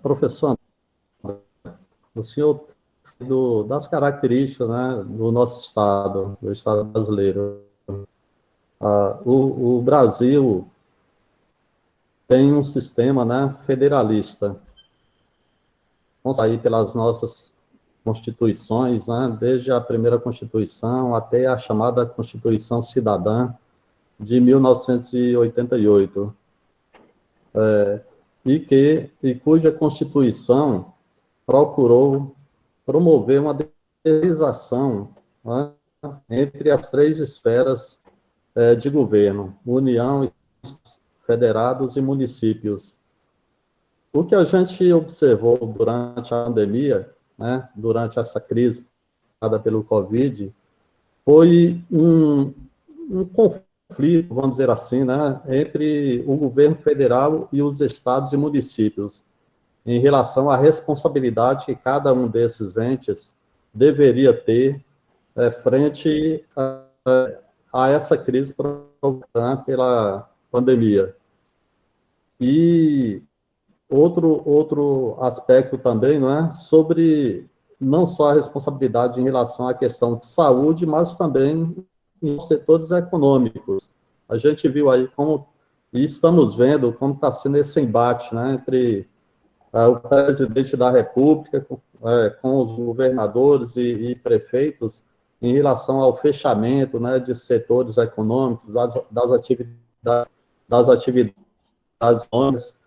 Professor, o senhor das características, né, do nosso Estado, do Estado brasileiro. O Brasil tem um sistema, né, federalista. Vamos sair pelas nossas constituições, né, desde a primeira Constituição até a chamada Constituição Cidadã de 1988, e cuja Constituição procurou promover uma descentralização, né, entre as três esferas de governo: União, federados e municípios. O que a gente observou durante a pandemia, né, durante essa crise causada pelo Covid, foi um conflito, vamos dizer assim, né, entre o governo federal e os estados e municípios, em relação à responsabilidade que cada um desses entes deveria ter frente a essa crise provocada pela pandemia. E outro aspecto também, não é, sobre não só a responsabilidade em relação à questão de saúde, mas também em setores econômicos. A gente viu aí como, e estamos vendo como está sendo esse embate, né, entre o presidente da República com os governadores e prefeitos em relação ao fechamento, né, de setores econômicos, das atividades ONGs,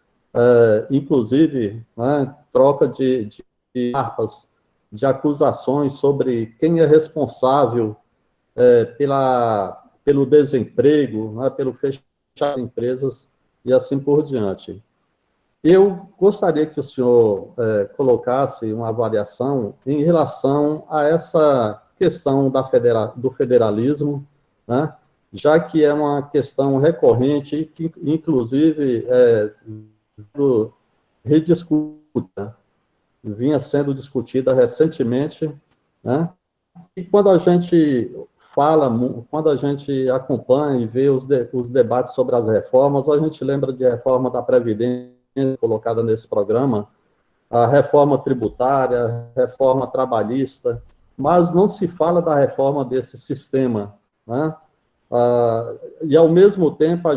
inclusive, né, troca de harpas, de acusações sobre quem é responsável pelo desemprego, né, pelo fechamento das empresas e assim por diante. Eu gostaria que o senhor colocasse uma avaliação em relação a essa questão do federalismo, né, já que é uma questão recorrente e que, inclusive, rediscutida, vinha sendo discutida recentemente, né, e quando a gente quando a gente acompanha e vê os debates sobre as reformas, a gente lembra de reforma da Previdência, colocada nesse programa, a reforma tributária, a reforma trabalhista, mas não se fala da reforma desse sistema, né? E, ao mesmo tempo,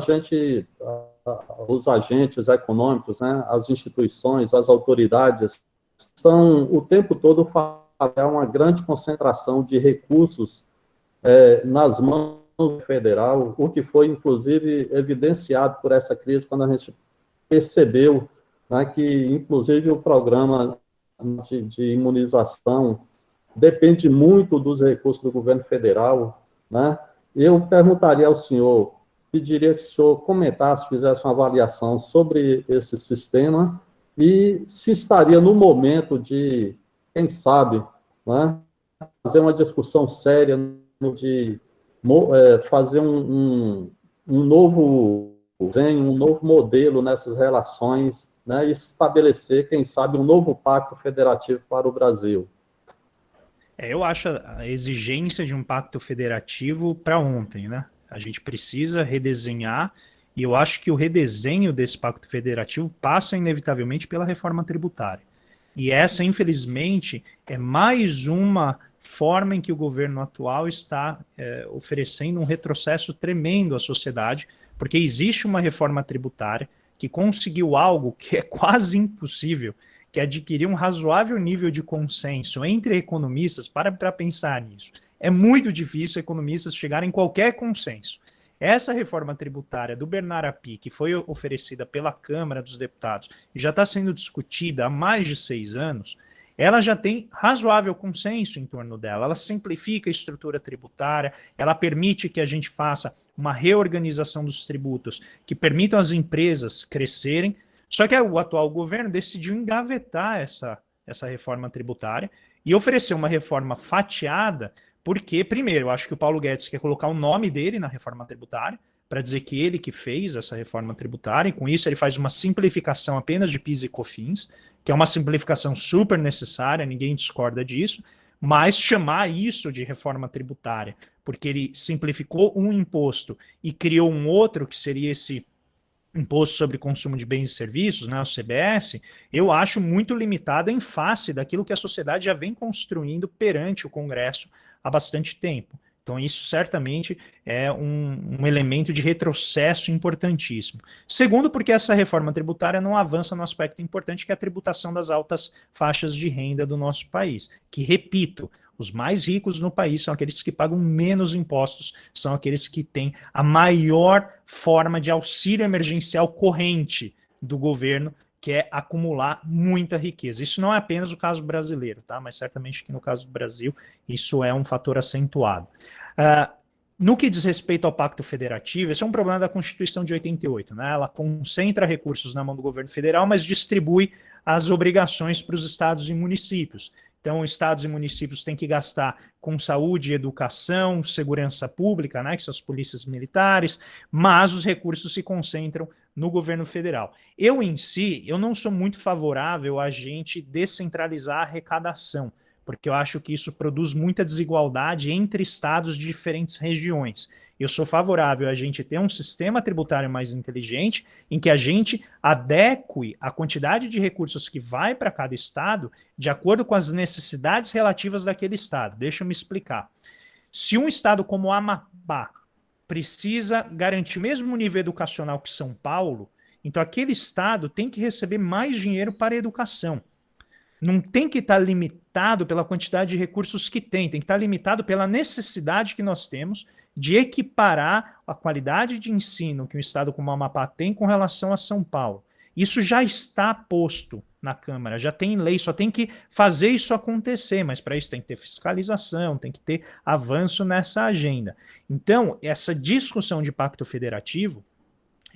os agentes econômicos, né, as instituições, as autoridades, estão o tempo todo fazendo uma grande concentração de recursos nas mãos do federal, o que foi, inclusive, evidenciado por essa crise, quando a gente percebeu, né, que, inclusive, o programa de imunização depende muito dos recursos do governo federal, né? Eu perguntaria ao senhor, pediria que o senhor comentasse, fizesse uma avaliação sobre esse sistema e se estaria no momento de, quem sabe, né, fazer uma discussão séria de fazer um novo desenho, um novo modelo nessas relações, né, e estabelecer, quem sabe, um novo pacto federativo para o Brasil. Eu acho a exigência de um pacto federativo para ontem, né? A gente precisa redesenhar, e eu acho que o redesenho desse pacto federativo passa inevitavelmente pela reforma tributária. E essa, infelizmente, é mais uma forma em que o governo atual está oferecendo um retrocesso tremendo à sociedade, porque existe uma reforma tributária que conseguiu algo que é quase impossível, que é adquirir um razoável nível de consenso entre economistas. Para pensar nisso. É muito difícil economistas chegarem em qualquer consenso. Essa reforma tributária do Bernard Api, que foi oferecida pela Câmara dos Deputados e já está sendo discutida há mais de 6 anos, ela já tem razoável consenso em torno dela. Ela simplifica a estrutura tributária, ela permite que a gente faça uma reorganização dos tributos que permitam às empresas crescerem. Só que o atual governo decidiu engavetar essa reforma tributária e oferecer uma reforma fatiada, porque, primeiro, eu acho que o Paulo Guedes quer colocar o nome dele na reforma tributária, para dizer que ele que fez essa reforma tributária, e com isso ele faz uma simplificação apenas de PIS e COFINS, que é uma simplificação super necessária, ninguém discorda disso, mas chamar isso de reforma tributária, porque ele simplificou um imposto e criou um outro, que seria esse Imposto sobre Consumo de Bens e Serviços, né, o CBS, eu acho muito limitada em face daquilo que a sociedade já vem construindo perante o Congresso há bastante tempo. Então, isso certamente é um elemento de retrocesso importantíssimo. Segundo, porque essa reforma tributária não avança no aspecto importante, que é a tributação das altas faixas de renda do nosso país. Que, repito, os mais ricos no país são aqueles que pagam menos impostos, são aqueles que têm a maior forma de auxílio emergencial corrente do governo, que é acumular muita riqueza. Isso não é apenas o caso brasileiro, tá? Mas certamente que no caso do Brasil isso é um fator acentuado. No que diz respeito ao Pacto Federativo, esse é um problema da Constituição de 88, né? Ela concentra recursos na mão do governo federal, mas distribui as obrigações para os estados e municípios. Então, estados e municípios têm que gastar com saúde, educação, segurança pública, né, que são as polícias militares, mas os recursos se concentram no governo federal. Eu, em si, eu não sou muito favorável a gente descentralizar a arrecadação, porque eu acho que isso produz muita desigualdade entre estados de diferentes regiões. Eu sou favorável a gente ter um sistema tributário mais inteligente, em que a gente adeque a quantidade de recursos que vai para cada estado de acordo com as necessidades relativas daquele estado. Deixa eu me explicar. Se um estado como o Amapá precisa garantir o mesmo nível educacional que São Paulo, então aquele estado tem que receber mais dinheiro para a educação. Não tem que estar limitado pela quantidade de recursos que tem que estar limitado pela necessidade que nós temos de equiparar a qualidade de ensino que um estado como o Amapá tem com relação a São Paulo. Isso já está posto na Câmara, já tem lei, só tem que fazer isso acontecer, mas para isso tem que ter fiscalização, tem que ter avanço nessa agenda. Então, essa discussão de pacto federativo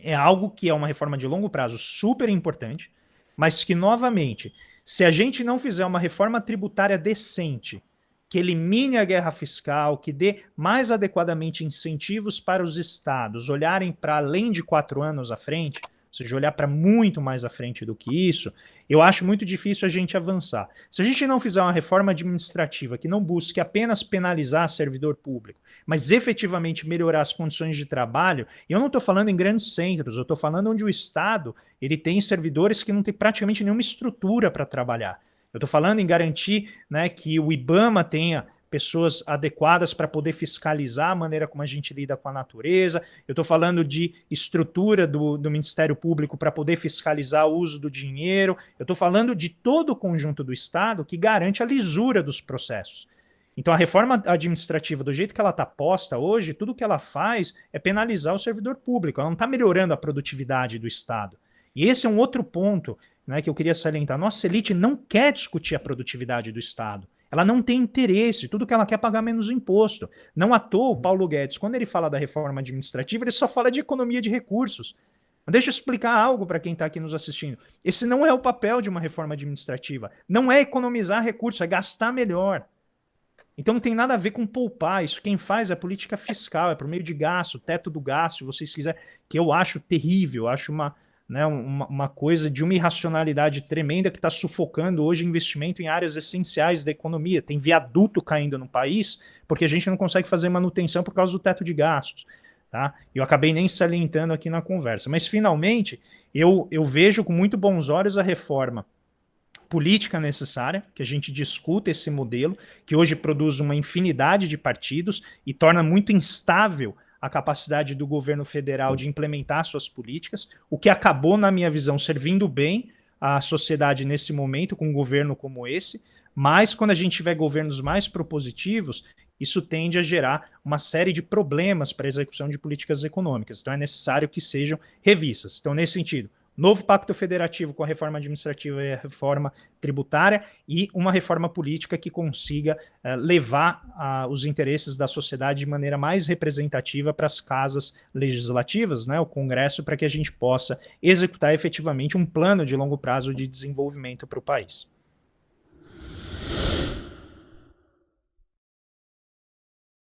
é algo que é uma reforma de longo prazo super importante, mas que, novamente, se a gente não fizer uma reforma tributária decente, que elimine a guerra fiscal, que dê mais adequadamente incentivos para os estados olharem para além de 4 anos à frente, ou seja, olhar para muito mais à frente do que isso, eu acho muito difícil a gente avançar. Se a gente não fizer uma reforma administrativa que não busque apenas penalizar servidor público, mas efetivamente melhorar as condições de trabalho, e eu não estou falando em grandes centros, eu estou falando onde o Estado ele tem servidores que não tem praticamente nenhuma estrutura para trabalhar. Eu estou falando em garantir, né, que o IBAMA tenha pessoas adequadas para poder fiscalizar a maneira como a gente lida com a natureza. Eu estou falando de estrutura do Ministério Público para poder fiscalizar o uso do dinheiro. Eu estou falando de todo o conjunto do Estado que garante a lisura dos processos. Então, a reforma administrativa, do jeito que ela está posta hoje, tudo que ela faz é penalizar o servidor público. Ela não está melhorando a produtividade do Estado. E esse é um outro ponto, né, que eu queria salientar. Nossa elite não quer discutir a produtividade do Estado. Ela não tem interesse, tudo que ela quer é pagar menos imposto. Não à toa, o Paulo Guedes, quando ele fala da reforma administrativa, ele só fala de economia de recursos. Mas deixa eu explicar algo para quem está aqui nos assistindo. Esse não é o papel de uma reforma administrativa. Não é economizar recursos, é gastar melhor. Então não tem nada a ver com poupar. Isso quem faz é política fiscal, é por meio de gasto, teto do gasto, se vocês quiserem, que eu acho terrível, acho uma coisa de uma irracionalidade tremenda que está sufocando hoje investimento em áreas essenciais da economia. Tem viaduto caindo no país porque a gente não consegue fazer manutenção por causa do teto de gastos. Tá? Eu acabei nem salientando aqui na conversa. Mas, finalmente, eu vejo com muito bons olhos a reforma política necessária, que a gente discuta esse modelo, que hoje produz uma infinidade de partidos e torna muito instável a capacidade do governo federal de implementar suas políticas, o que acabou, na minha visão, servindo bem à sociedade nesse momento, com um governo como esse, mas quando a gente tiver governos mais propositivos, isso tende a gerar uma série de problemas para a execução de políticas econômicas. Então é necessário que sejam revistas. Então, nesse sentido, novo pacto federativo com a reforma administrativa e a reforma tributária e uma reforma política que consiga levar os interesses da sociedade de maneira mais representativa para as casas legislativas, né, o Congresso, para que a gente possa executar efetivamente um plano de longo prazo de desenvolvimento para o país.